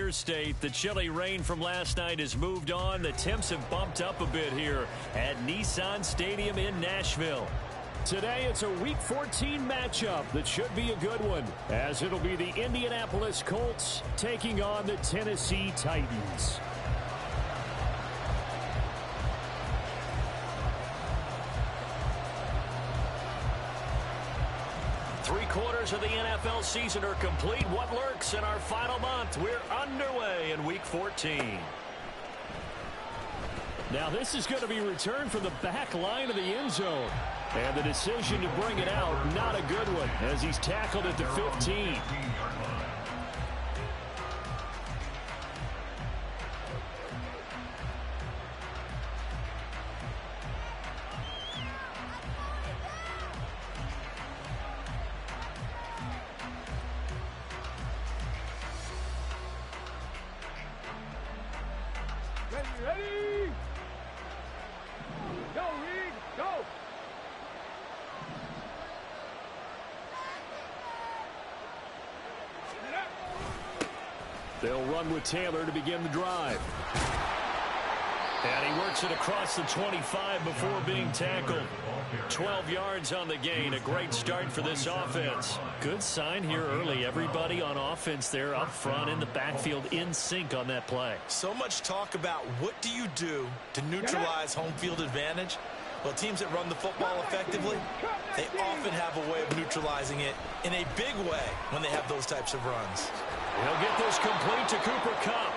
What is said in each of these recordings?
interstate. The chilly rain from last night has moved on. The temps have bumped up a bit here at Nissan Stadium in Nashville. Today, it's a Week 14 matchup that should be a good one, as it'll be the Indianapolis Colts taking on the Tennessee Titans. Three-quarters of the NFL season are complete. What lurks in our final month? We're underway in Week 14. Now this is going to be returned from the back line of the end zone. And the decision to bring it out, not a good one, as he's tackled at the 15. Ready? Go, Reed, go! They'll run with Taylor to begin the drive. And he works it across the 25 before being tackled. 12 yards on the gain. A great start for this offense. Good sign here early. Everybody on offense there up front in the backfield in sync on that play. So much talk about what do you do to neutralize home field advantage. Well, teams that run the football effectively, they often have a way of neutralizing it in a big way when they have those types of runs. He'll get this complete to Cooper Kupp.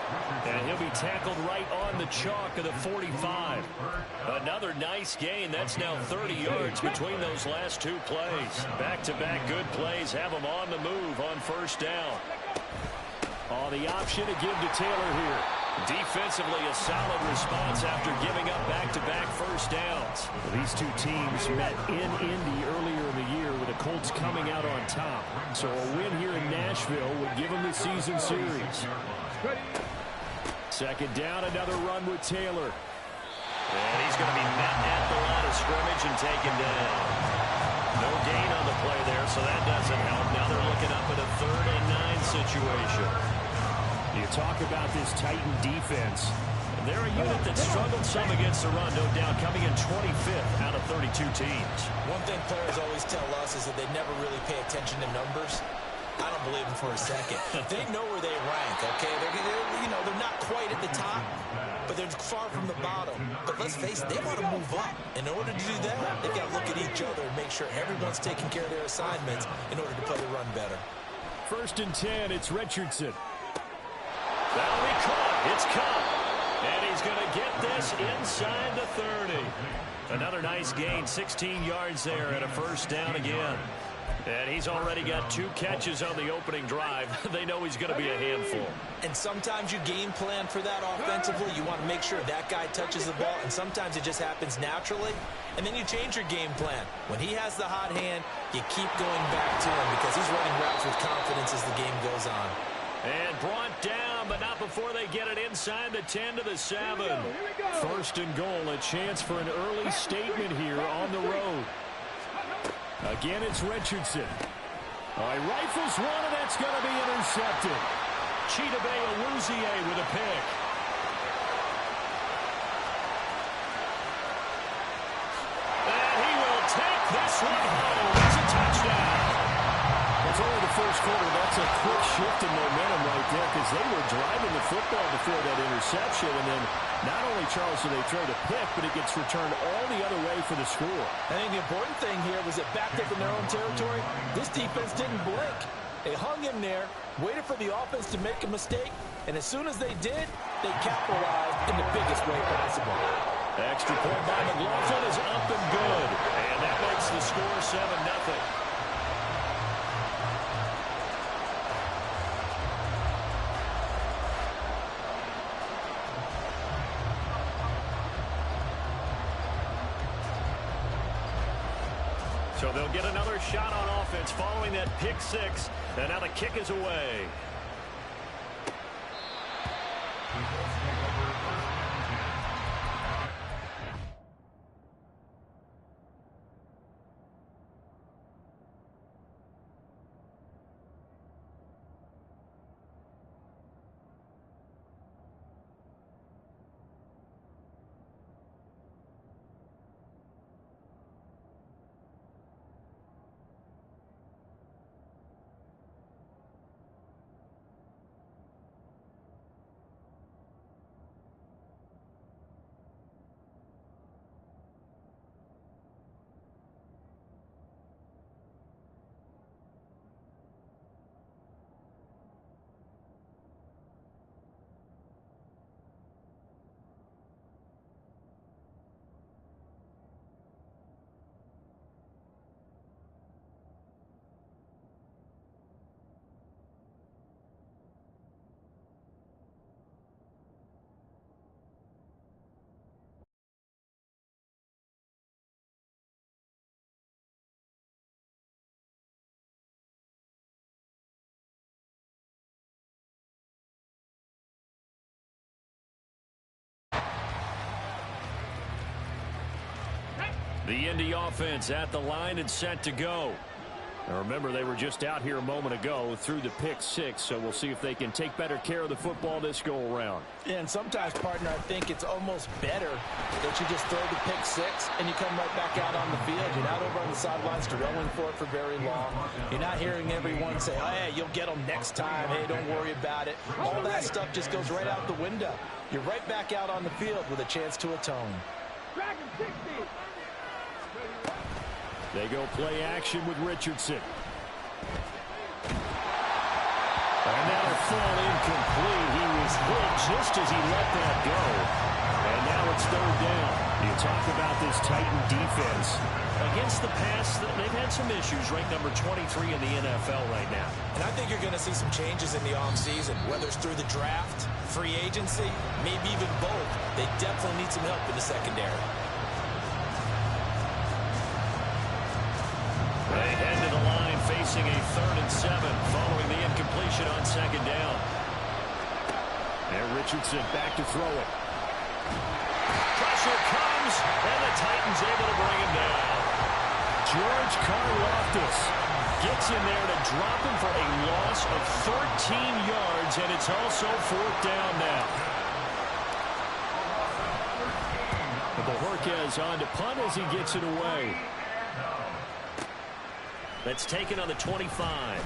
And he'll be tackled right on the chalk of the 45. Another nice gain. That's now 30 yards between those last two plays. Back-to-back good plays have him on the move on first down. Oh, the option to give to Taylor here. Defensively, a solid response after giving up back-to-back first downs. Well, these two teams met in Indy earlier in the year with the Colts coming out on top. So a win here in Nashville would give them the season series. Second down, another run with Taylor. And he's going to be met at the line of scrimmage and taken down. No gain on the play there, so that doesn't help. Now they're looking up at a 3rd and 9 situation. You talk about this Titan defense. They're a unit that struggled some against the run, no doubt, coming in 25th out of 32 teams. One thing players always tell us is that they never really pay attention to numbers. I don't believe them for a second. They know where they rank, okay? They're not quite at the top, but they're far from the bottom. But let's face it, they want to move up. In order to do that, they've got to look at each other and make sure everyone's taking care of their assignments in order to play the run better. 1st and 10, it's Richardson. That'll be caught. It's Kupp. And he's going to get this inside the 30. Another nice gain, 16 yards there and a first down again. And he's already got 2 catches on the opening drive. They know he's going to be a handful. And sometimes you game plan for that offensively. You want to make sure that guy touches the ball, and sometimes it just happens naturally. And then you change your game plan. When he has the hot hand, you keep going back to him because he's running routes with confidence as the game goes on. And brought down, but not before they get it inside the 10 to the 7. 1st and goal, a chance for an early statement here on the road. Again, it's Richardson. He rifles one, and that's going to be intercepted. Chidobe Awuzie with a pick. And he will take this one home. It's a touchdown. It's only the first quarter. That's a quick shift in momentum right there because they were driving the football before that interception. And then not only, Charles, do they throw the pick, but it gets returned all the other way for the score. I think the important thing here was that backed up in their own territory, this defense didn't blink. They hung in there, waited for the offense to make a mistake, and as soon as they did, they capitalized in the biggest way possible. Extra point by McLaughlin is up and good. And that makes the score 7-0. So they'll get another shot on offense following that pick 6. And now the kick is away. The Indy offense at the line and set to go. Now remember, they were just out here a moment ago through the pick six, so we'll see if they can take better care of the football this go-around. And sometimes, partner, I think it's almost better that you just throw the pick six and you come right back out on the field. You're not over on the sidelines dwelling for it for very long. You're not hearing everyone say, oh, hey, you'll get them next time. Hey, don't worry about it. All that stuff just goes right out the window. You're right back out on the field with a chance to atone. Dragon 60. They go play action with Richardson. And that'll fall incomplete. He was hit just as he let that go. And now it's third down. You talk about this Titan defense. Against the pass, they've had some issues. Ranked number 23 in the NFL right now. And I think you're going to see some changes in the offseason, whether it's through the draft, free agency, maybe even both. They definitely need some help in the secondary. They head to the line facing a 3rd and 7 following the incompletion on 2nd down. And Richardson back to throw it. Pressure comes, and the Titans able to bring him down. George Karlaftis gets in there to drop him for a loss of 13 yards, and it's also 4th down now. But Bojorquez on to punt as he gets it away. That's taken on the 25.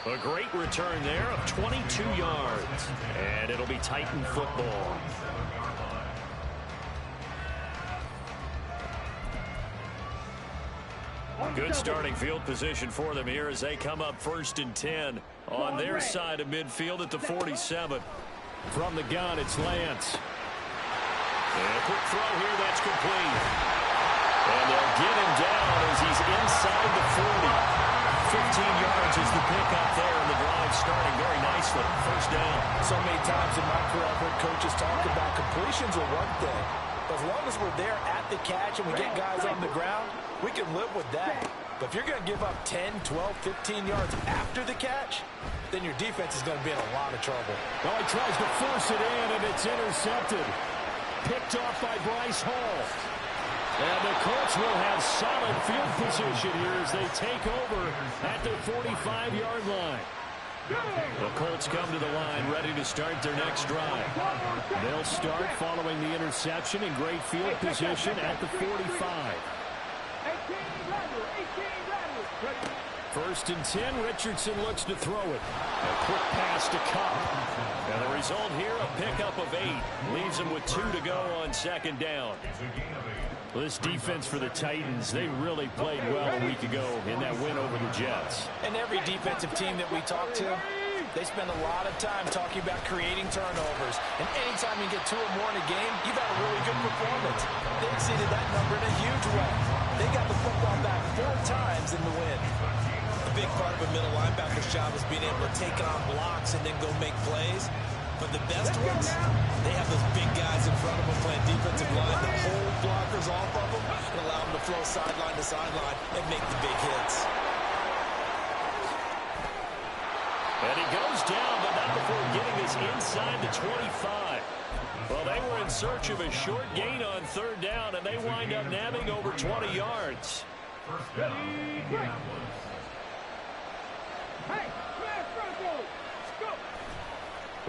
A great return there of 22 yards. And it'll be Titan football. Good starting field position for them here as they come up 1st and 10 on their side of midfield at the 47. From the gun, it's Lance. And a quick throw here, that's complete. And they'll get him down as he's inside the 40. 15 yards is the pickup there, and the drive starting very nicely. 1st down. So many times in my career, I've heard coaches talk about completions are one thing. But as long as we're there at the catch and we get guys on the ground, we can live with that. But if you're going to give up 10, 12, 15 yards after the catch, then your defense is going to be in a lot of trouble. Well, he tries to force it in, and it's intercepted. Picked off by Bryce Hall. And the Colts will have solid field position here as they take over at their 45-yard line. The Colts come to the line ready to start their next drive. They'll start following the interception in great field position at the 45. 1st and 10, Richardson looks to throw it. A quick pass to Cup. And the result here, a pickup of 8. Leaves him with 2 to go on 2nd down. Well, this defense for the Titans, they really played well a week ago in that win over the Jets. And every defensive team that we talk to, they spend a lot of time talking about creating turnovers. And anytime you get 2 or more in a game, you've had a really good performance. They exceeded that number in a huge way. They got the football back 4 times in the win. A big part of a middle linebacker's job is being able to take on blocks and then go make plays. But the best ones, they have those big guys in front of them playing defensive line that hold blockers off of them and allow them to flow sideline to sideline and make the big hits. And he goes down, but not before getting this inside the 25. Well, they were in search of a short gain on 3rd down, and they wind up nabbing over 20 yards.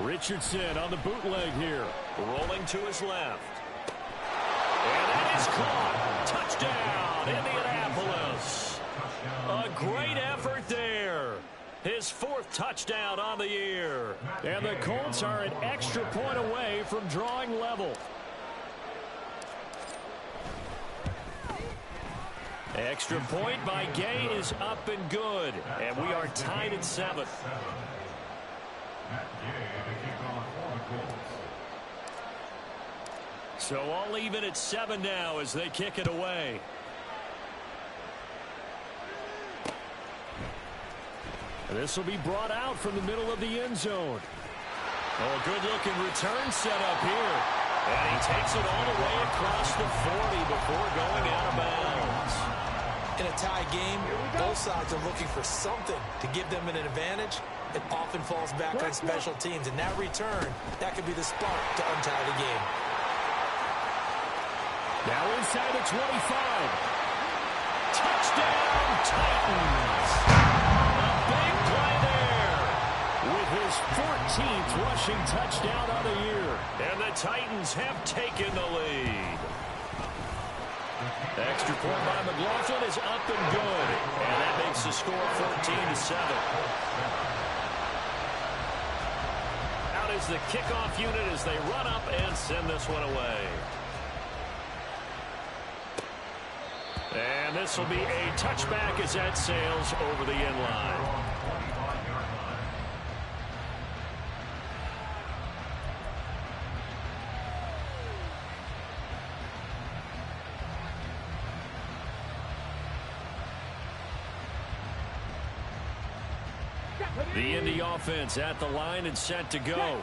Richardson on the bootleg here. Rolling to his left. And that is caught. Touchdown, Indianapolis. A great effort there. His 4th touchdown on the year. And the Colts are an extra point away from drawing level. Extra point by Gay is up and good. And we are tied at 7. So all even at 7 now as they kick it away. This will be brought out from the middle of the end zone. Oh, a good-looking return set up here. And he takes it all the way across the 40 before going out of bounds. In a tie game, both sides are looking for something to give them an advantage. It often falls back on special teams. And that return, that could be the spark to untie the game. Now inside the 25. Touchdown, Titans. A big play there with his 14th rushing touchdown of the year. And the Titans have taken the lead. The extra point by McLaughlin is up and good. And that makes the score 14-7. Out is the kickoff unit as they run up and send this one away. And this will be a touchback as that sails over the end line. The Indy offense at the line and set to go.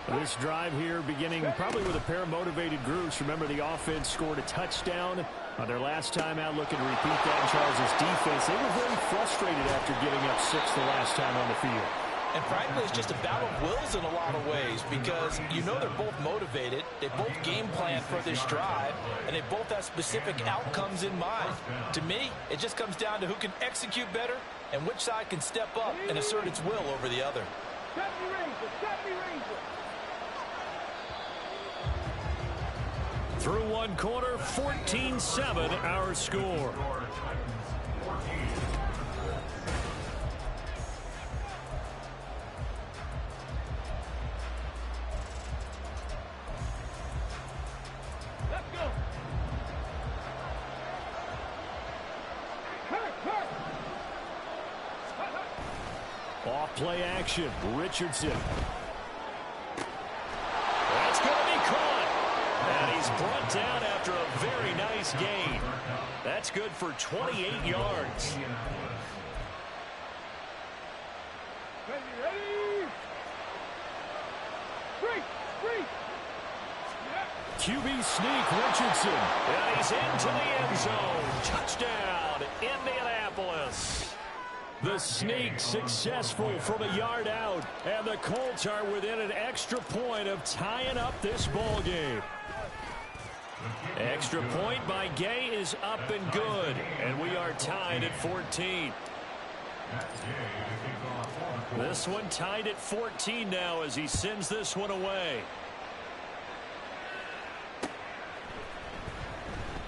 This drive here beginning probably with a pair of motivated groups. Remember, the offense scored a touchdown on their last time out, looking to repeat that in Charles' defense. They were very frustrated after giving up 6 the last time on the field. And frankly, it's just a battle of wills in a lot of ways because you know they're both motivated. They both game plan for this drive, and they both have specific outcomes in mind. To me, it just comes down to who can execute better and which side can step up and assert its will over the other. Through one quarter, 14-7 our score. Off play action, Richardson. That's going to be caught. And he's brought down after a very nice gain. That's good for 28 yards. Ready? Three. QB sneak, Richardson. And he's into the end zone. Touchdown, Indianapolis. The sneak successful from a yard out. And the Colts are within an extra point of tying up this ball game. Extra point by Gay is up and good. And we are tied at 14. This one tied at 14 now as he sends this one away.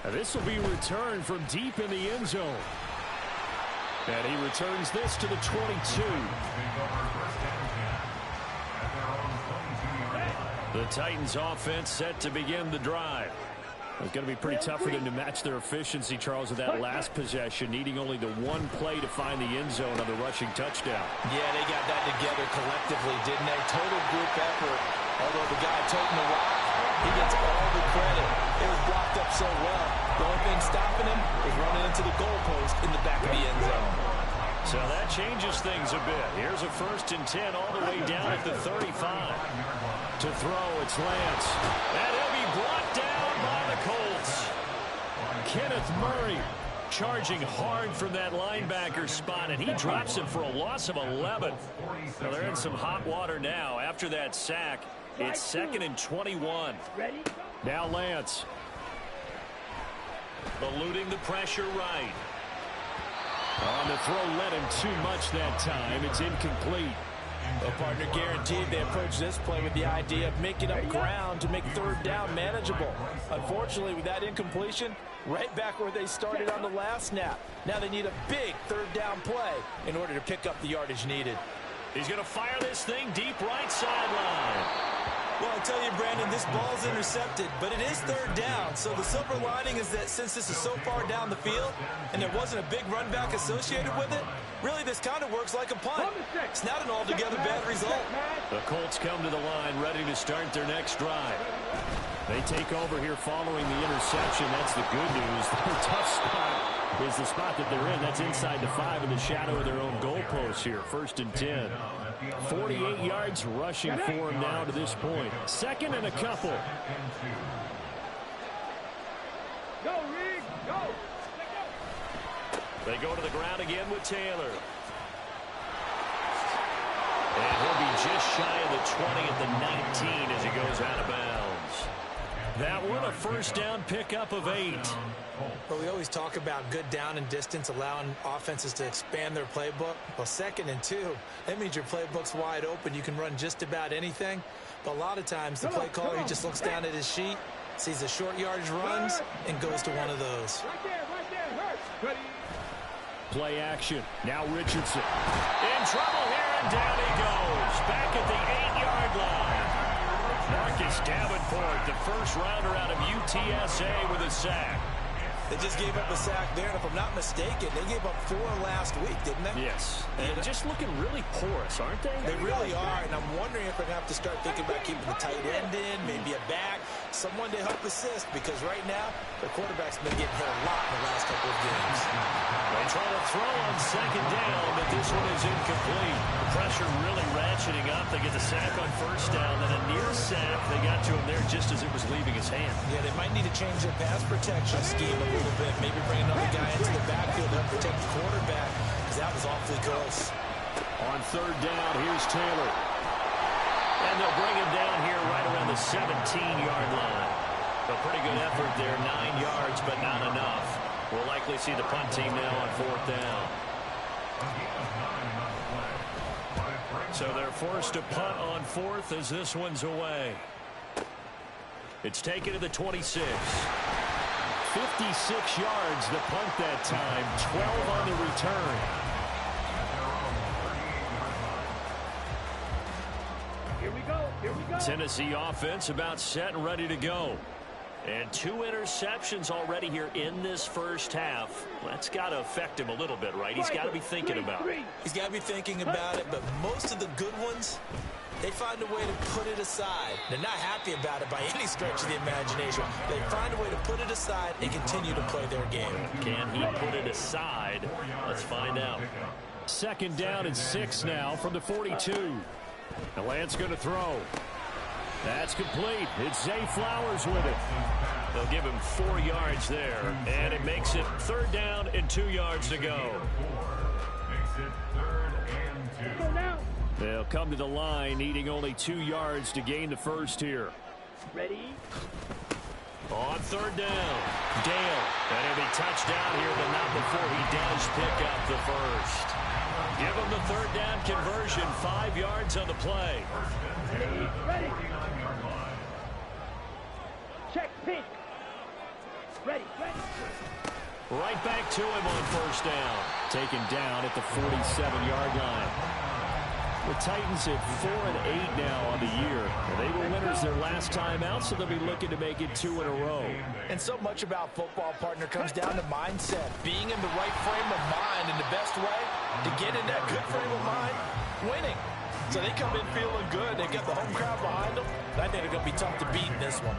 Now this will be returned from deep in the end zone. And he returns this to the 22. The Titans offense set to begin the drive. It's going to be pretty tough for them to match their efficiency, Charles, with that last possession, needing only the one play to find the end zone on the rushing touchdown. Yeah, they got that together collectively, didn't they? Total group effort. Although the guy toting the rock, he gets all the credit. It was blocked up so well. The only thing stopping him is running into the goalpost in the back of the end zone. So that changes things a bit. Here's a 1st and 10 all the way down at the 35. To throw, it's Lance. And he'll be brought down by the Colts. Kenneth Murray charging hard from that linebacker spot, and he drops him for a loss of 11. Well, they're in some hot water now. After that sack, it's 2nd and 21. Now Lance. Eluding the pressure right. On the throw, led him too much that time. It's incomplete. Well, partner, guaranteed they approach this play with the idea of making up ground to make 3rd down manageable. Unfortunately, with that incompletion, right back where they started on the last snap. Now they need a big 3rd down play in order to pick up the yardage needed. He's going to fire this thing deep right sideline. Well, I tell you, Brandon, this ball's intercepted, but it is 3rd down. So the silver lining is that since this is so far down the field and there wasn't a big run back associated with it, really this kind of works like a punt. It's not an altogether bad result. The Colts come to the line ready to start their next drive. They take over here following the interception. That's the good news. Their tough spot is the spot that they're in. That's inside the 5 in the shadow of their own goalpost here. 1st and 10. 48 yards rushing for him now to this point. 2nd and a couple. Go, Reed, go. They go to the ground again with Taylor. And he'll be just shy of the 20 at the 19 as he goes out of bounds. That one a first down pickup of 8. Well, we always talk about good down and distance, allowing offenses to expand their playbook. Well, 2nd and 2, that means your playbook's wide open. You can run just about anything. But a lot of times, the play caller, he just looks down at his sheet, sees the short yardage runs, and goes to one of those. Right there, hurt. Ready. Play action. Now Richardson. In trouble here, and down he goes. Back at the 8-yard line. Marcus Davenport, the first rounder out of UTSA with a sack. They just gave up a sack there, and if I'm not mistaken, they gave up 4 last week, didn't they? Yes. And just looking really porous, aren't they? They really are, and I'm wondering if they're going to have to start thinking about keeping the tight end in, maybe a back, someone to help assist, because right now, their quarterback's been getting hit a lot in the last couple of games. They try to throw on 2nd down, but this one is incomplete. The pressure really ratcheting up. They get the sack on 1st down, then a near sack. They got to him there just as it was leaving his hand. Yeah, they might need to change their pass protection scheme a little bit. Maybe bring another guy into the backfield to help protect the quarterback, because that was awfully close. On 3rd down, here's Taylor. And they'll bring him down here right around the 17-yard line. A pretty good effort there, 9 yards, but not enough. We'll likely see the punt team now on 4th down. So they're forced to punt on 4th as this one's away. It's taken to the 26. 56 yards the punt that time, 12 on the return. Here we go. Tennessee offense about set and ready to go. And 2 interceptions already here in this first half. That's got to affect him a little bit, right? He's got to be thinking about it. He's got to be thinking about it, but most of the good ones, they find a way to put it aside. They're not happy about it by any stretch of the imagination. They find a way to put it aside and continue to play their game. Can he put it aside? Let's find out. 2nd down and 6 now from the 42. The Lance going to throw. That's complete. It's Zay Flowers with it. They'll give him 4 yards there, and it makes it 3rd down and 2 yards to go. They'll come to the line, needing only 2 yards to gain the first here. Ready. On 3rd down, Dale. And he'll be touchdown here, but not before he does pick up the first. Give him the 3rd down conversion, 5 yards on the play. Ready. Check pink. Ready. Right back to him on 1st down. Taken down at the 47-yard line. The Titans at 4-8 now on the year. They were winners their last time out, so they'll be looking to make it 2 in a row. And so much about football, partner, comes down to mindset. Being in the right frame of mind, and the best way to get in that good frame of mind, winning. So they come in feeling good. They got the home crowd behind them. I think they're going to be tough to beat in this one.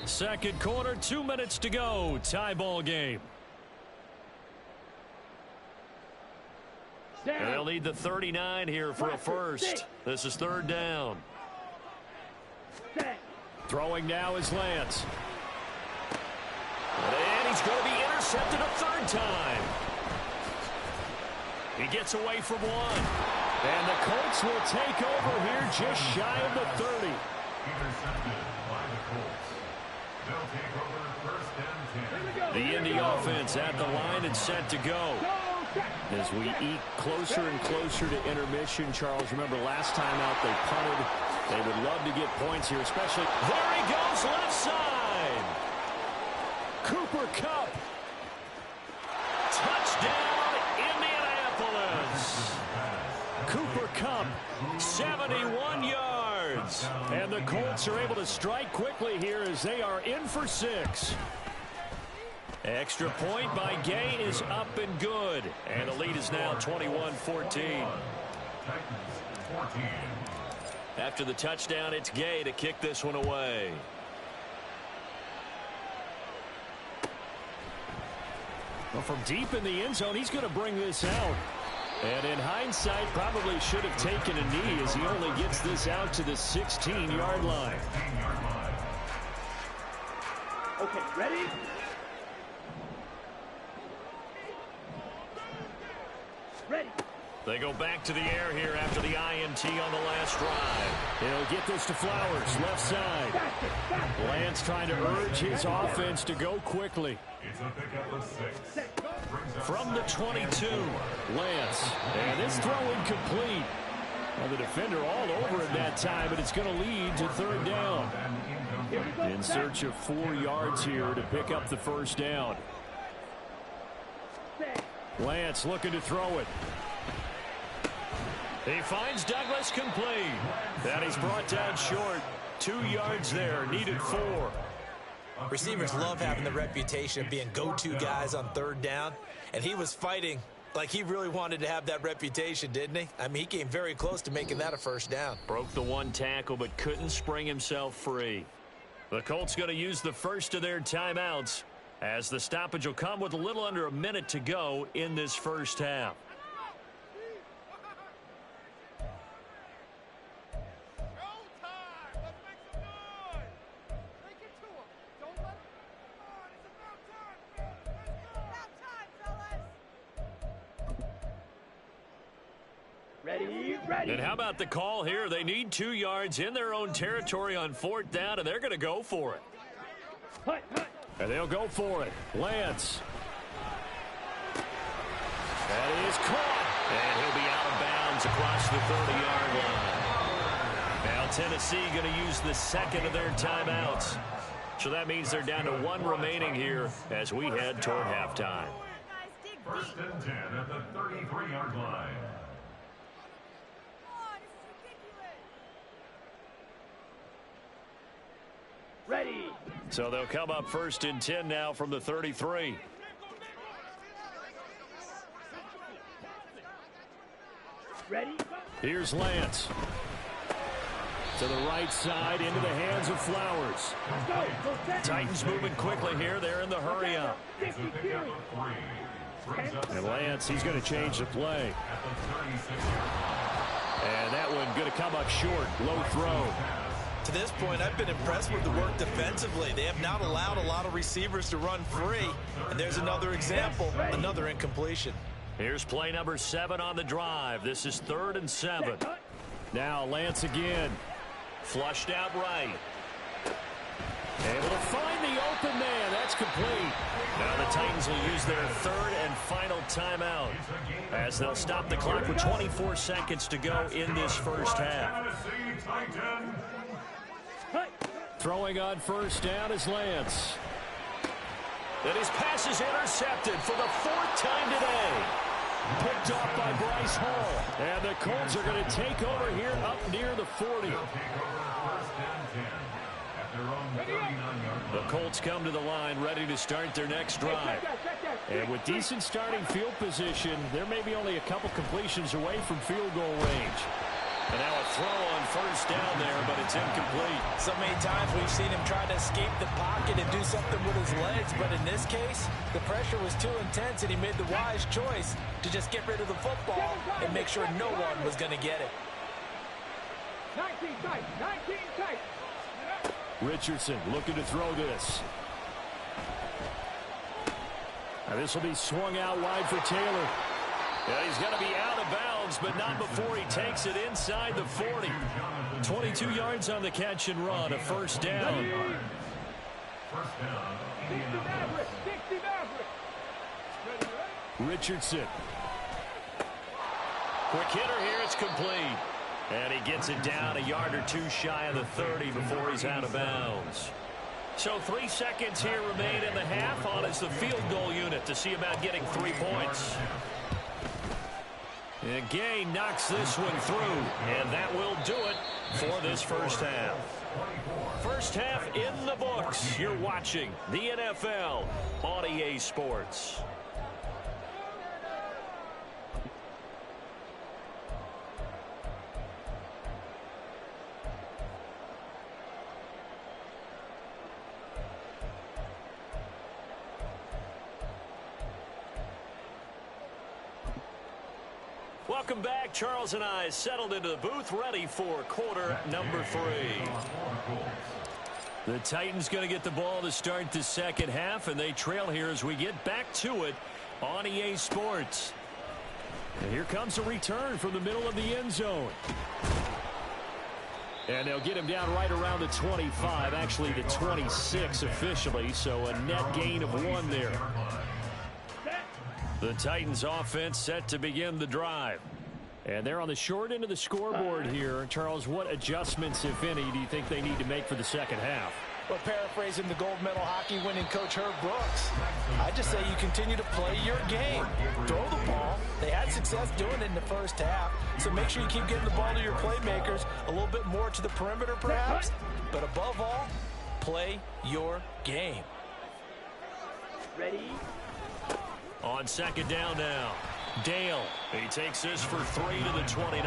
Second quarter, 2 minutes to go. Tie ball game. And they'll need the 39 here for a first. This is third down. Throwing now is Lance. And he's going to be intercepted a third time. He gets away from one. And the Colts will take over here just shy of the 30. Intercepted by the Colts. They'll take over first and 10. The Indy offense at the line and set to go. As we eke closer and closer to intermission, Charles, remember last time out they punted. They would love to get points here, especially. There he goes, left side. Cooper Kupp. Touchdown, Indianapolis. Cooper Kupp, 71 yards. And the Colts are able to strike quickly here as they are in for 6. Extra point by Gay is up and good. And the lead is now 21-14. After the touchdown, it's Gay to kick this one away. Well, from deep in the end zone, he's going to bring this out. And in hindsight, probably should have taken a knee as he only gets this out to the 16-yard line. Okay, ready? Ready. They go back to the air here after the INT on the last drive. He'll get this to Flowers, left side. Lance trying to urge his offense to go quickly. It's a pickup of 6. From the 22, Lance. And this throw incomplete. Well, the defender all over it that time, but it's going to lead to third down. In search of 4 yards here to pick up the first down. Lance looking to throw it. He finds Douglas complete. And he's brought down short. 2 yards there, needed 4. Receivers love having the reputation of being go-to guys on third down, and he was fighting like he really wanted to have that reputation, didn't he? I mean, he came very close to making that a first down. Broke the one tackle, but couldn't spring himself free. The Colts going to use the first of their timeouts, as the stoppage will come with a little under a minute to go in this first half. And how about the call here? They need 2 yards in their own territory on fourth down, and they're going to go for it. And they'll go for it. Lance. That is caught. And he'll be out of bounds across the 30-yard line. Now Tennessee going to use the second of their timeouts. So that means they're down to 1 remaining here as we head toward halftime. First and 10 at the 33-yard line. Ready. So they'll come up first and 10 now from the 33. Ready. Here's Lance. To the right side, into the hands of Flowers. Titans moving quickly here. They're in the hurry up. And Lance, he's going to change the play. And that one going to come up short. Low throw. To this point, I've been impressed with the work defensively. They have not allowed a lot of receivers to run free. And there's another example, another incompletion. Here's play number 7 on the drive. This is 3rd and 7. Now Lance again. Flushed out right. Able to find the open man. That's complete. Now the Titans will use their 3rd and final timeout as they'll stop the clock with 24 seconds to go in this first half. Throwing on first down is Lance. And his pass is intercepted for the 4th time today. Picked off by Bryce Hall. And the Colts are going to take over here up near the 40. The Colts come to the line ready to start their next drive. And with decent starting field position, there may be only a couple completions away from field goal range. And now a throw on first down there, but it's incomplete. So many times we've seen him try to escape the pocket and do something with his legs, but in this case, the pressure was too intense, and he made the wise choice to just get rid of the football and make sure no one was going to get it. 19 tight, 19 tight. Richardson looking to throw this. Now this will be swung out wide for Taylor. Yeah, he's going to be out of bounds, but not before he takes it inside the 40. 22 yards on the catch and run, a first down. 60 Maverick, 60 Maverick. Richardson. Quick hitter here, it's complete. And he gets it down a yard or two shy of the 30 before he's out of bounds. So 3 seconds here remain in the half on as the field goal unit to see about getting 3 points. And Gay knocks this one through, and that will do it for this first half. First half in the books. You're watching the NFL on EA Sports. Welcome back. Charles and I settled into the booth, ready for quarter number 3. The Titans going to get the ball to start the second half, and they trail here as we get back to it on EA Sports. And here comes a return from the middle of the end zone. And they'll get him down right around the 25, actually the 26 officially, so a net gain of 1 there. The Titans offense set to begin the drive. And they're on the short end of the scoreboard here. Charles, what adjustments, if any, do you think they need to make for the second half? Well, paraphrasing the gold medal hockey winning coach Herb Brooks, I just say you continue to play your game. Throw the ball. They had success doing it in the first half, so make sure you keep getting the ball to your playmakers, a little bit more to the perimeter perhaps, but above all, play your game. Ready? On second down now, Dale. He takes this for 3 to the 29.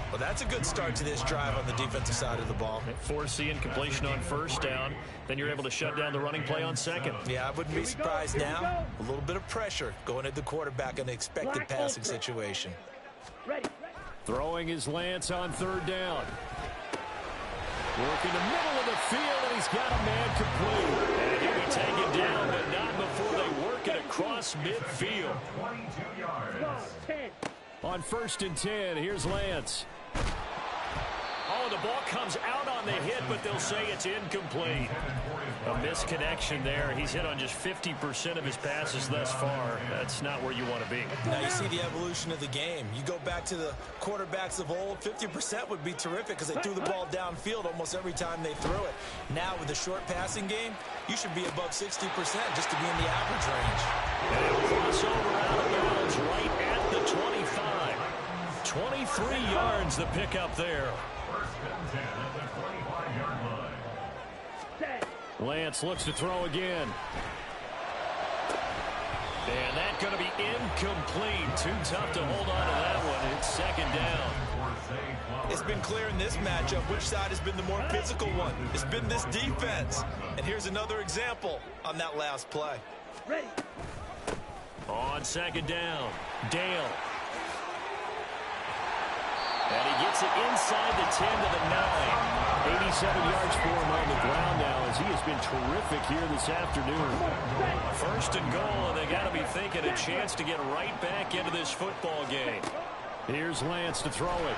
Well, that's a good start to this drive on the defensive side of the ball. Force the incompletion on first down. Then you're able to shut down the running play on second. Yeah, I wouldn't be surprised now. A little bit of pressure going at the quarterback in the expected passing situation. Ready. Throwing his Lance on third down. Working the middle of the field, and he's got a man complete. And he'll be taken down, but not before they work it across midfield. 22 yards. 10. On first and 10, here's Lance. Oh, the ball comes out on the hit, but they'll say it's incomplete. A misconnection there. He's hit on just 50% of his passes thus far. That's not where you want to be. Now you see the evolution of the game. You go back to the quarterbacks of old, 50% would be terrific because they threw the ball downfield almost every time they threw it. Now with the short passing game, you should be above 60% just to be in the average range. And it'll cross over out of bounds right at the 25. 23 yards the pickup there. First and 10 at the 25-yard line. 10. Lance looks to throw again. And that's going to be incomplete. Too tough to hold on to that one. It's second down. It's been clear in this matchup which side has been the more physical one. It's been this defense. And here's another example on that last play. Ready. On second down, Dale. And he gets it inside the 10 to the 9. 87 yards for him on the ground now as he has been terrific here this afternoon. First and goal, and they got to be thinking a chance to get right back into this football game. Here's Lance to throw it.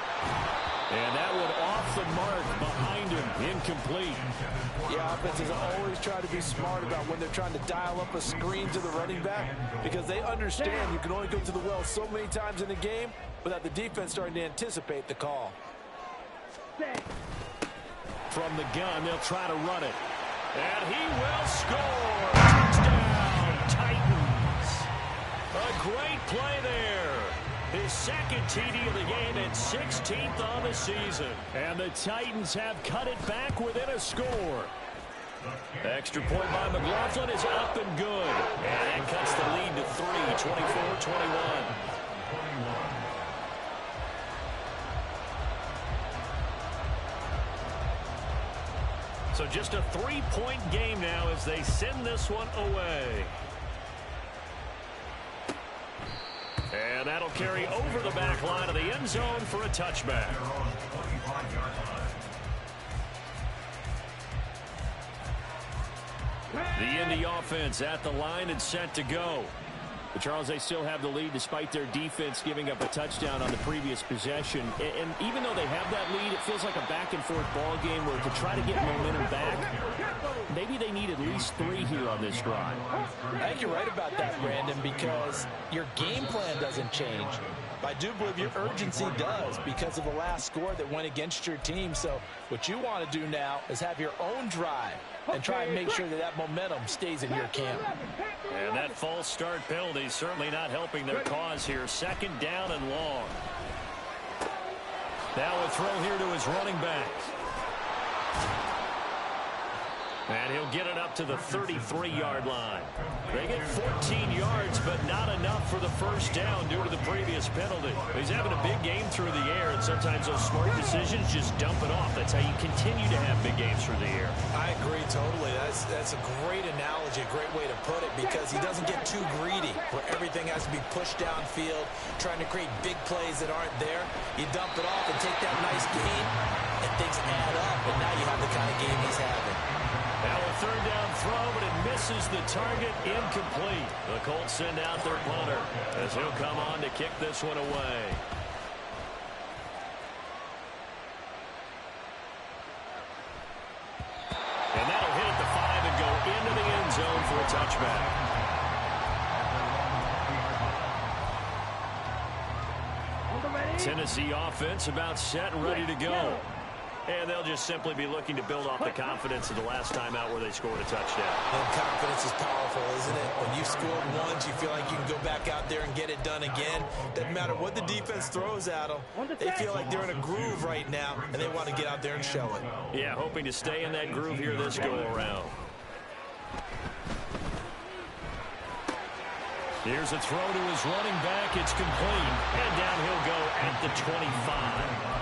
And that one off the mark behind him, incomplete. Yeah, offenses always try to be smart about when they're trying to dial up a screen to the running back because they understand you can only go to the well so many times in the game without the defense starting to anticipate the call. From the gun, they'll try to run it. And he will score. Touchdown, Titans. A great play there. His second TD of the game and 16th on the season. And the Titans have cut it back within a score. Extra point by McLaughlin is up and good. And that cuts the lead to 3, 24-21. So just a 3-point game now as they send this one away. And that'll carry over the back line of the end zone for a touchback. The Indy offense at the line and set to go. But Charles, they still have the lead despite their defense giving up a touchdown on the previous possession. And even though they have that lead, it feels like a back-and-forth ball game where to try to get momentum back, maybe they need at least 3 here on this drive. I think you're right about that, Brandon, because your game plan doesn't change. But I do believe your urgency does because of the last score that went against your team. So what you want to do now is have your own drive and try and make sure that that momentum stays in your camp. And that false start penalty certainly not helping their cause here. 2nd down and long. Now a throw here to his running back. And he'll get it up to the 33-yard line. They get 14 yards, but not enough for the first down due to the previous penalty. He's having a big game through the air, and sometimes those smart decisions just dump it off. That's how you continue to have big games through the air. I agree totally. That's a great analogy, a great way to put it, because he doesn't get too greedy where everything has to be pushed downfield, trying to create big plays that aren't there. You dump it off and take that nice gain, and things add up, and now you have the kind of game he's having. Now a 3rd down throw, but it misses the target, incomplete. The Colts send out their punter as he'll come on to kick this one away. And that'll hit at the 5 and go into the end zone for a touchback. Tennessee offense about set and ready to go. And they'll just simply be looking to build off the confidence of the last time out where they scored a touchdown. And confidence is powerful, isn't it? When you've scored once, you feel like you can go back out there and get it done again. Doesn't matter what the defense throws at them. They feel like they're in a groove right now, and they want to get out there and show it. Yeah, hoping to stay in that groove here this go-around. Here's a throw to his running back. It's complete. And down he'll go at the 25.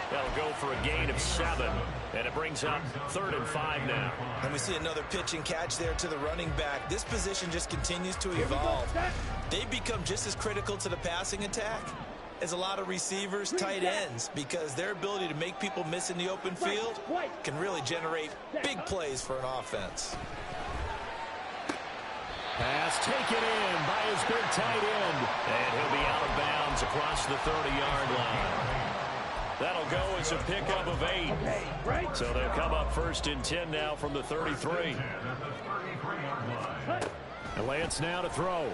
That'll go for a gain of 7, and it brings up 3rd and 5 now. And we see another pitch and catch there to the running back. This position just continues to evolve. They've become just as critical to the passing attack as a lot of receivers, tight ends, because their ability to make people miss in the open field can really generate big plays for an offense. Pass taken in by his big tight end, and he'll be out of bounds across the 30-yard line. That'll go as a pickup of 8. So they'll come up 1st and 10 now from the 33. And Lance now to throw.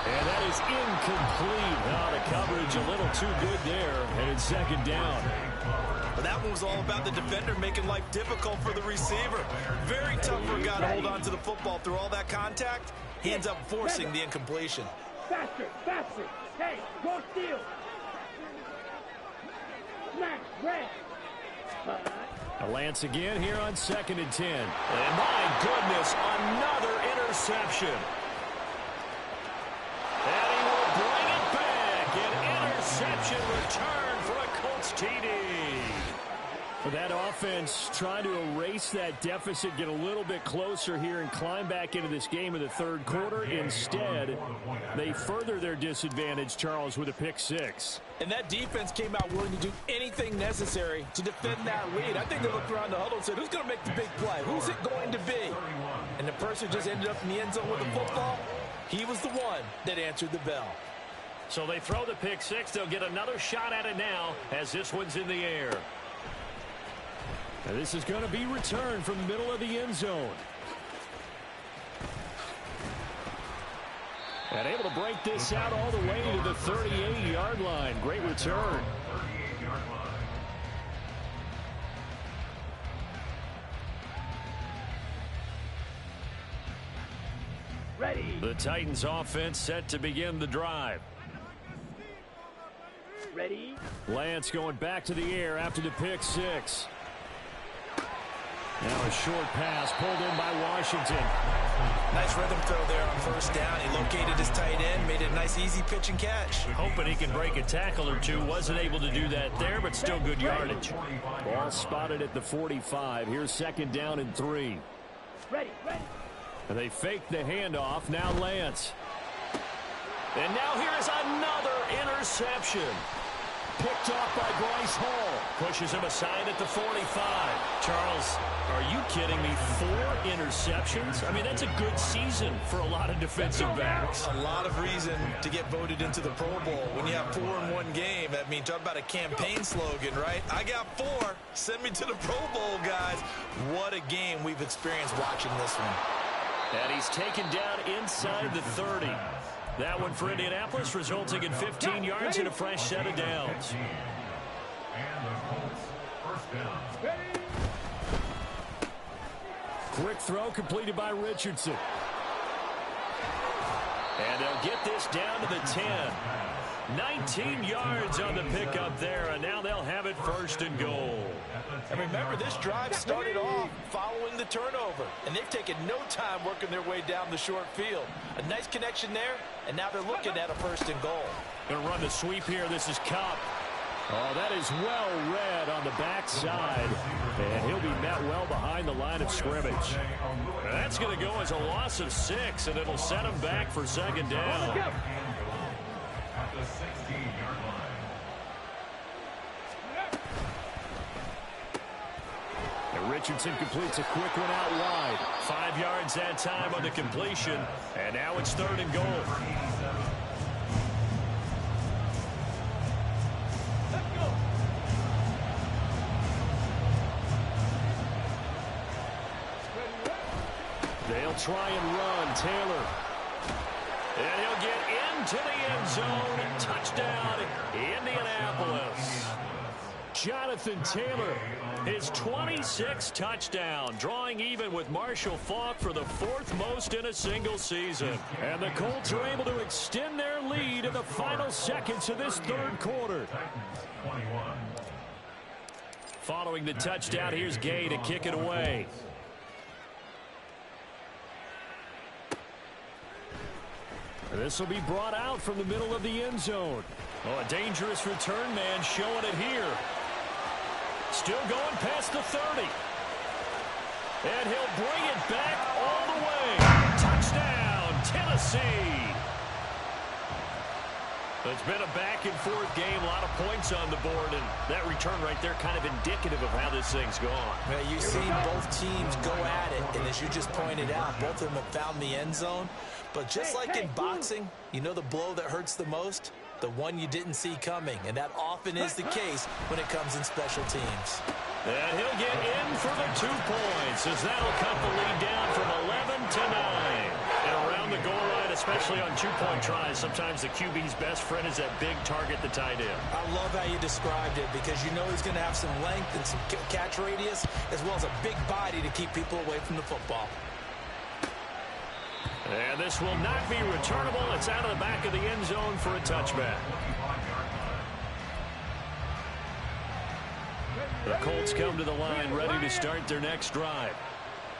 And that is incomplete. Oh, the coverage a little too good there, and it's 2nd down. But that one was all about the defender making life difficult for the receiver. Very tough for a guy to hold on to the football through all that contact. He ends up forcing the incompletion. Faster, faster. Hey, go steal. Smash, red. Lance again here on 2nd and 10. And my goodness, another interception. And he will bring it back. An interception return for a Colts TD. That offense trying to erase that deficit, get a little bit closer here and climb back into this game in the 3rd quarter. Instead, they further their disadvantage, Charles, with a pick 6. And that defense came out willing to do anything necessary to defend that lead. I think they looked around the huddle and said, who's going to make the big play? Who's it going to be? And the person who just ended up in the end zone with the football, he was the one that answered the bell. So they throw the pick 6. They'll get another shot at it now as this one's in the air. Now this is going to be returned from the middle of the end zone. And able to break this out all the way to the 38-yard line. Great return. Ready. The Titans offense set to begin the drive. Ready. Lance going back to the air after the pick 6. Now a short pass pulled in by Washington. Nice rhythm throw there on first down. He located his tight end, made it a nice easy pitch and catch. Hoping he can break a tackle or two. Wasn't able to do that there, but still good yardage. Ball spotted at the 45. Here's second down and 3. Ready. And they fake the handoff. Now Lance. And now here is another interception. Picked off by Bryce Hall. Pushes him aside at the 45. Charles, are you kidding me? 4 interceptions? I mean, that's a good season for a lot of defensive backs. A lot of reason to get voted into the Pro Bowl. When you have 4 in one game, I mean, talk about a campaign slogan, right? I got 4. Send me to the Pro Bowl, guys. What a game we've experienced watching this one. And he's taken down inside the 30. That one for Indianapolis, resulting in 15 yards and a fresh set of downs. And the Colts, first down. Quick throw completed by Richardson. And they'll get this down to the 10. 19 yards on the pickup there, and now they'll have it first and goal. And remember, this drive started off following the turnover, and they've taken no time working their way down the short field. A nice connection there, and now they're looking at a first and goal. Going to run the sweep here. This is Cup. Oh, that is well read on the backside, and he'll be met well behind the line of scrimmage. That's going to go as a loss of 6, and it'll set him back for second down. At the 16-yard line. And Richardson completes a quick one out wide. 5 yards that time on the completion, and now it's third and goal. They'll try and run. Taylor. And he'll get into the end zone. Touchdown, Indianapolis. Jonathan Taylor, his 26th touchdown, drawing even with Marshall Faulk for the 4th most in a single season. And the Colts are able to extend their lead in the final seconds of this third quarter. Following the touchdown, here's Gay to kick it away. This will be brought out from the middle of the end zone. Oh, a dangerous return man showing it here. Still going past the 30. And he'll bring it back all the way. Touchdown, Tennessee. It's been a back-and-forth game, a lot of points on the board, and that return right there kind of indicative of how this thing's gone. Well, you've seen both teams go at it, and as you just pointed out, both of them have found the end zone. But just like in boxing, you know the blow that hurts the most? The one you didn't see coming, and that often is the case when it comes in special teams. And he'll get in for the 2 points as that'll cut the lead down from 11 to 9. And around the goal line, especially on 2-point tries, sometimes the QB's best friend is that big target, the tight end. I love how you described it because you know he's going to have some length and some catch radius as well as a big body to keep people away from the football. And this will not be returnable. It's out of the back of the end zone for a touchback. The Colts come to the line ready to start their next drive.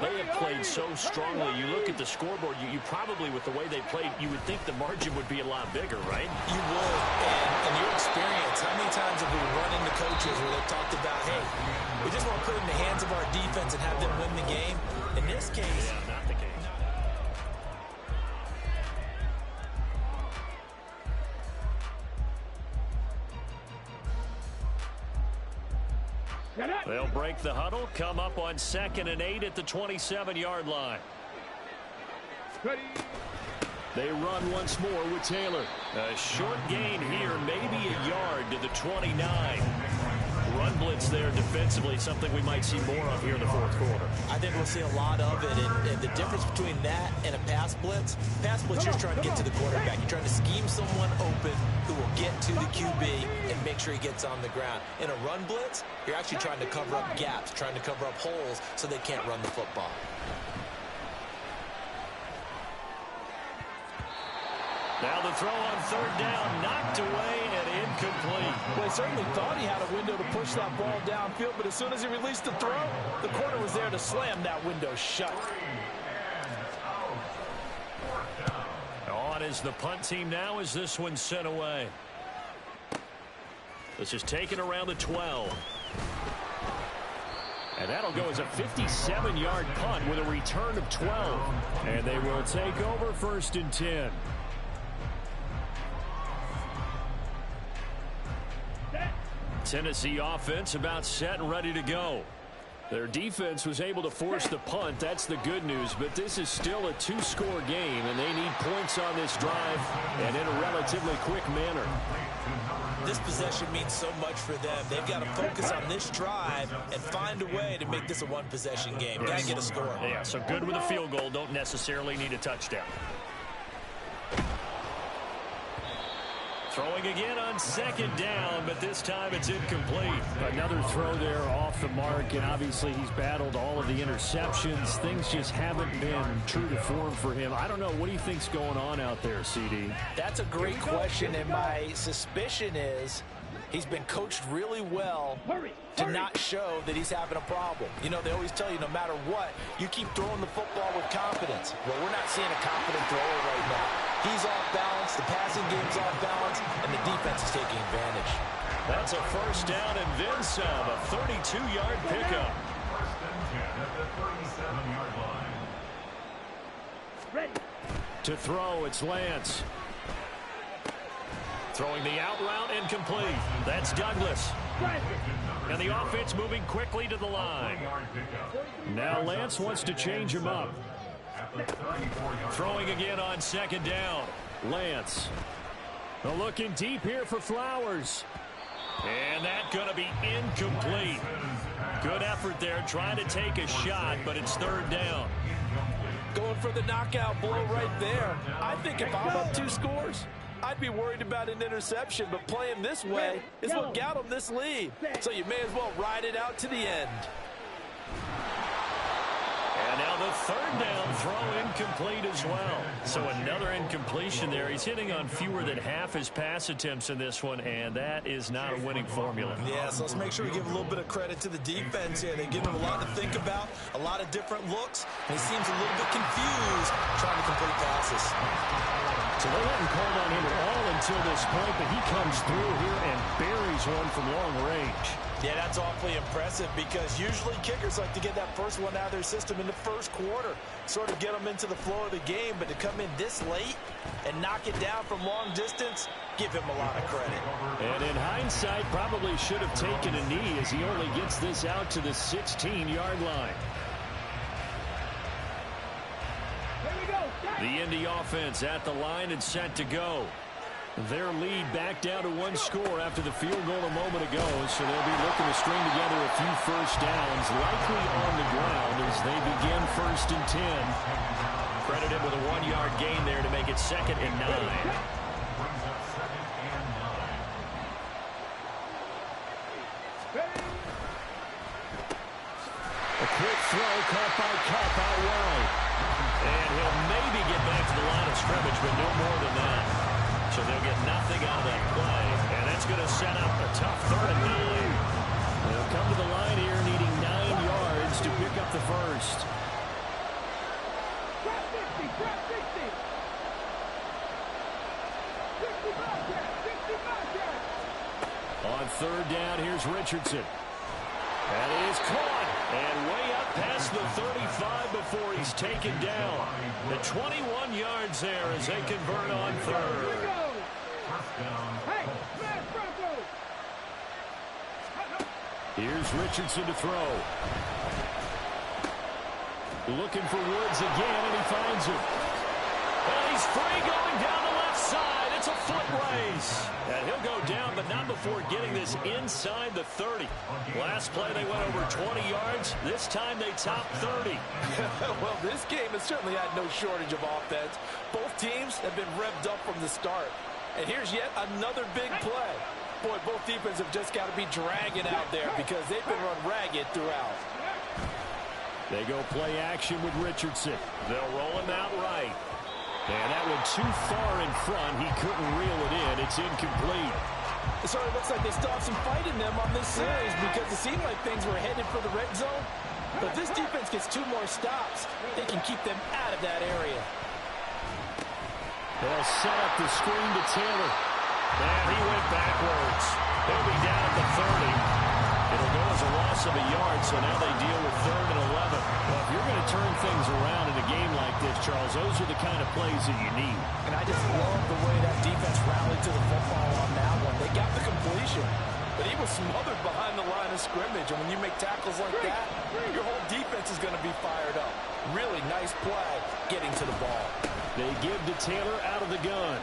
They have played so strongly. You look at the scoreboard, you probably, with the way they played, you would think the margin would be a lot bigger, right? You would. And in your experience, how many times have we run into coaches where they've talked about, hey, we just want to put it in the hands of our defense and have them win the game? In this case, not the case. They'll break the huddle, come up on 2nd and 8 at the 27-yard line. They run once more with Taylor. A short gain here, maybe a yard to the 29. Run blitz there defensively, something we might see more of here in the 4th quarter. I think we'll see a lot of it, and the difference between that and a pass blitz, you're just trying to get to the quarterback. You're trying to scheme someone open who will get to the QB and make sure he gets on the ground. In a run blitz, you're actually trying to cover up gaps, trying to cover up holes so they can't run the football. Now the throw on third down, knocked away and incomplete. Well, he certainly thought he had a window to push that ball downfield, but as soon as he released the throw, the corner was there to slam that window shut. On is the punt team now as this one's sent away. This is taken around the 12. And that'll go as a 57-yard punt with a return of 12. And they will take over 1st and 10. Tennessee offense about set and ready to go. Their defense was able to force the punt. That's the good news. But this is still a 2-score game, and they need points on this drive and in a relatively quick manner. This possession means so much for them. They've got to focus on this drive and find a way to make this a one-possession game. Got to get a score. Yeah, so good with a field goal. Don't necessarily need a touchdown. Throwing again on 2nd down, but this time it's incomplete. Another throw there off the mark, and obviously he's battled all of the interceptions. Things just haven't been true to form for him. I don't know. What do you think's going on out there, CD? That's a great question, and my suspicion is he's been coached really well to not show that he's having a problem. You know, they always tell you no matter what, you keep throwing the football with confidence. Well, we're not seeing a confident thrower right now. He's off balance, the passing game's off balance, and the defense is taking advantage. That's a 1st down and then some, a 32-yard pickup. 1st and 10 at the 37-yard line. Ready. To throw, it's Lance. Throwing the out route, incomplete. That's Douglas. And the offense moving quickly to the line. Now Lance wants to change him up. Throwing again on 2nd down. Lance. Looking deep here for Flowers. And that's going to be incomplete. Good effort there, trying to take a shot, but it's 3rd down. Going for the knockout blow right there. I think if I'm up 2 scores, I'd be worried about an interception, but playing this way is what got him this lead. So you may as well ride it out to the end. And now the 3rd down throw incomplete as well. So another incompletion there. He's hitting on fewer than half his pass attempts in this one, and that is not a winning formula. Yeah, so let's make sure we give a little bit of credit to the defense here. They give him a lot to think about, a lot of different looks, and he seems a little bit confused trying to complete passes. So they haven't called on him at all until this point, but he comes through here and buries one from long range. Yeah, that's awfully impressive because usually kickers like to get that first one out of their system in the 1st quarter, sort of get them into the flow of the game, but to come in this late and knock it down from long distance, give him a lot of credit. And in hindsight, probably should have taken a knee as he only gets this out to the 16-yard line. The Indy offense at the line and set to go. Their lead back down to 1 score after the field goal a moment ago, so they'll be looking to string together a few 1st downs, likely on the ground as they begin 1st and 10. Credited with a 1-yard gain there to make it 2nd and 9. A quick throw caught by Cup out wide. And he'll maybe get back to the line of scrimmage, but no more than that. So they'll get nothing out of that play. And that's going to set up a tough 3rd and 9. They'll come to the line here needing 9 yards to pick up the 1st. Drop 50, drop 60. 65 yards, 65 yards. On 3rd down, here's Richardson. That is caught. And way up past the 35 before he's taken down. The 21 yards there as they convert on 3rd. Hey, smash Broncos. Here's Richardson to throw. Looking for Woods again, and he finds him. And he's free going down the left side. It's a foot race. And he'll go down, but not before getting this inside the 30. Last play, they went over 20 yards. This time, they topped 30. Well, this game has certainly had no shortage of offense. Both teams have been revved up from the start. And here's yet another big play. Boy, both defenses have just got to be dragging out there because they've been run ragged throughout. They go play action with Richardson. They'll roll him out right. And that went too far in front. He couldn't reel it in. It's incomplete. So it looks like they still have some fight in them on this series because it seemed like things were headed for the red zone. But this defense gets 2 more stops. They can keep them out of that area. They'll set up the screen to Taylor. And he went backwards. He'll be down at the 30. It'll go as a loss of a yard, so now they deal with 3rd and 11. Well, if you're going to turn things around in a game like this, Charles, those are the kind of plays that you need. And I just love the way that defense rallied to the football on that one. They got the completion, but he was smothered behind the line of scrimmage. And when you make tackles like that, your whole defense is going to be fired up. Really nice play getting to the ball. They give to Taylor out of the gun.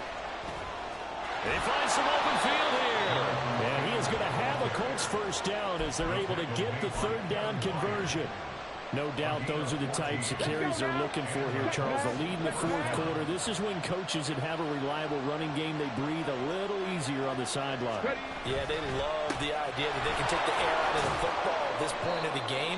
They find some open field here. And he is going to have a Colts first down as they're able to get the 3rd down conversion. No doubt those are the types of carries they're looking for here, Charles. The lead in the 4th quarter. This is when coaches that have a reliable running game, they breathe a little easier on the sideline. Yeah, they love the idea that they can take the air out of the football at this point of the game.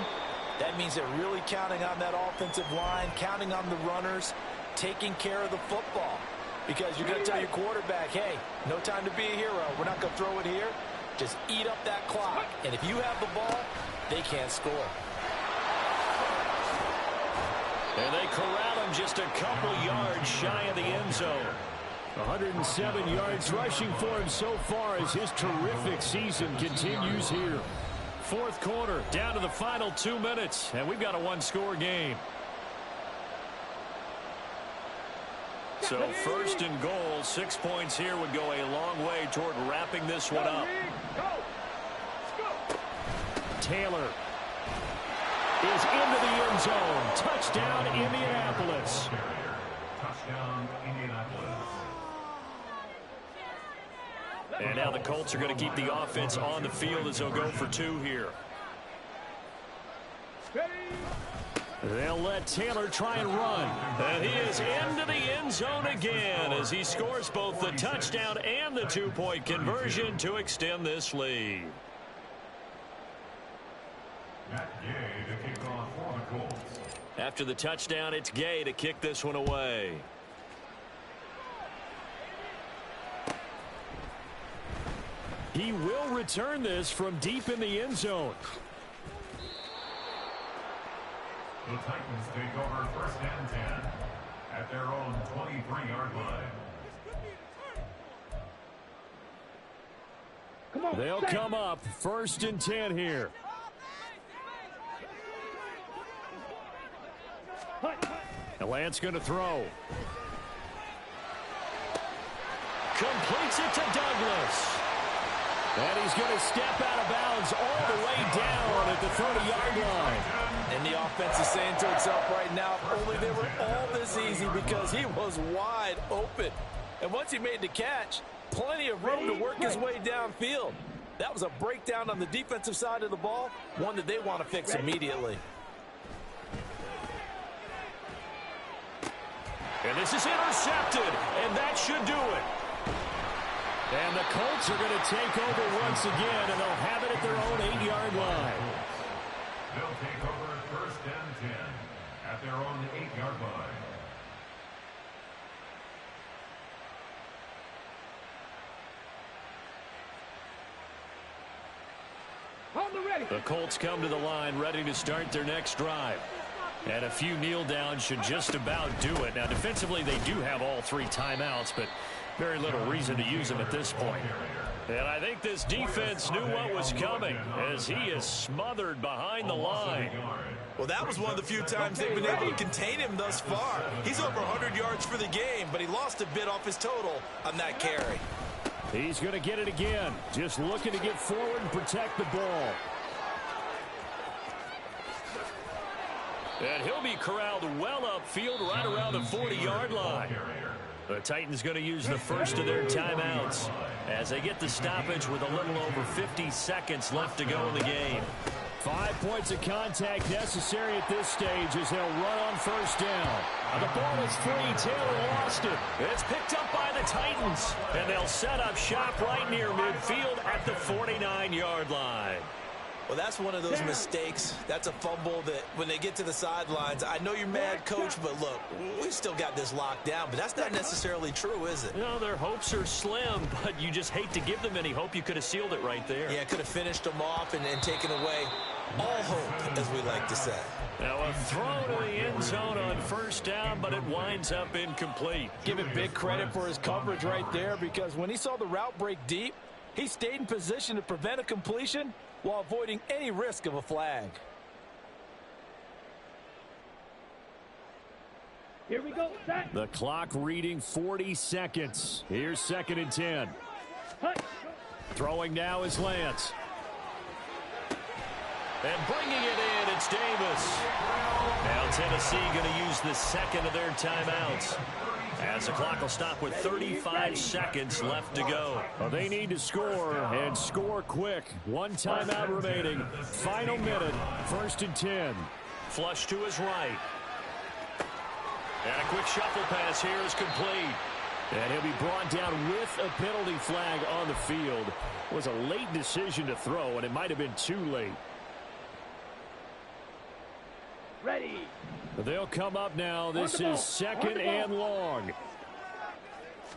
That means they're really counting on that offensive line, counting on the runners, taking care of the football. Because you're going to tell your quarterback, hey, no time to be a hero. We're not going to throw it here. Just eat up that clock. And if you have the ball, they can't score. And they corral him just a couple yards shy of the end zone. 107 yards rushing for him so far as his terrific season continues here. 4th quarter, down to the final 2 minutes, and we've got a 1-score game. So 1st and goal, 6 points here would go a long way toward wrapping this one up. Taylor is into the end zone. Touchdown, Indianapolis. Touchdown, Indianapolis. And now the Colts are going to keep the offense on the field as they'll go for 2 here. They'll let Taylor try and run. And he is into the end zone again as he scores both the touchdown and the 2-point conversion to extend this lead. Matt Gay to kick off for the Colts. After the touchdown, it's Gay to kick this one away. He will return this from deep in the end zone. The Titans take over 1st and 10 at their own 23-yard line. They'll come up 1st and 10 here. And Lance going to throw. Completes it to Douglas. And he's going to step out of bounds all the way down at the 30-yard line. And the offense is saying to itself right now, if only they were all this easy, because he was wide open. And once he made the catch, plenty of room to work his way downfield. That was a breakdown on the defensive side of the ball, one that they want to fix immediately. And this is intercepted, and that should do it. And the Colts are going to take over once again, and they'll have it at their own 8-yard line. They'll take over 1st and 10 at their own 8-yard line. The Colts come to the line ready to start their next drive. And a few kneel downs should just about do it. Now, defensively, they do have all 3 timeouts, but very little reason to use them at this point. And I think this defense knew what was coming as he is smothered behind the line. Well, that was one of the few times they've been able to contain him thus far. He's over 100 yards for the game, but he lost a bit off his total on that carry. He's going to get it again, just looking to get forward and protect the ball. And he'll be corralled well upfield right around the 40-yard line. The Titans going to use the first of their timeouts as they get the stoppage with a little over 50 seconds left to go in the game. 5 points of contact necessary at this stage as they'll run on 1st down. The ball is free. Taylor lost it. It's picked up by the Titans. And they'll set up shop right near midfield at the 49-yard line. Well, that's one of those mistakes. That's a fumble that when they get to the sidelines, I know you're mad, Coach, but look, we still got this locked down. But that's not necessarily true, is it? No, their hopes are slim, but you just hate to give them any hope. You could have sealed it right there. Yeah, could have finished them off and taken away all hope, as we like to say. Now a throw to the end zone on first down, but it winds up incomplete. Give him big credit for his coverage right there, because when he saw the route break deep, he stayed in position to prevent a completion while avoiding any risk of a flag. Here we go. Set. The clock reading 40 seconds. Here's 2nd and 10. Hut. Throwing now is Lance. And bringing it in, it's Davis. Now Tennessee going to use the second of their timeouts, as the clock will stop with 35 seconds left to go. Well, they need to score, and score quick. One timeout remaining. Final minute, 1st and 10. Flush to his right. And a quick shuffle pass here is complete. And he'll be brought down with a penalty flag on the field. It was a late decision to throw, and it might have been too late. Ready. They'll come up now. This is 2nd and long.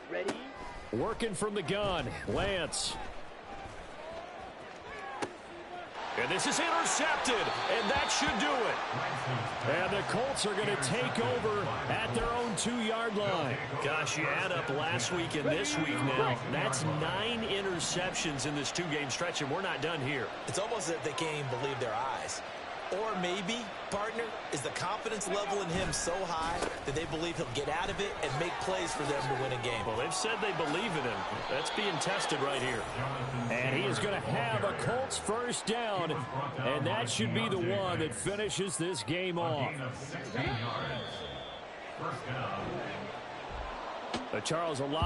Ready. Working from the gun, Lance. And this is intercepted, and that should do it. And the Colts are going to take over at their own 2-yard line. Gosh, you add up last week and this week now. That's 9 interceptions in this 2-game stretch, and we're not done here. It's almost as if they can't even believe their eyes. Or maybe, partner, is the confidence level in him so high that they believe he'll get out of it and make plays for them to win a game. Well, they've said they believe in him. That's being tested right here. And he is going to have a Colts first down, and that should be the one that finishes this game off. Charles, a lot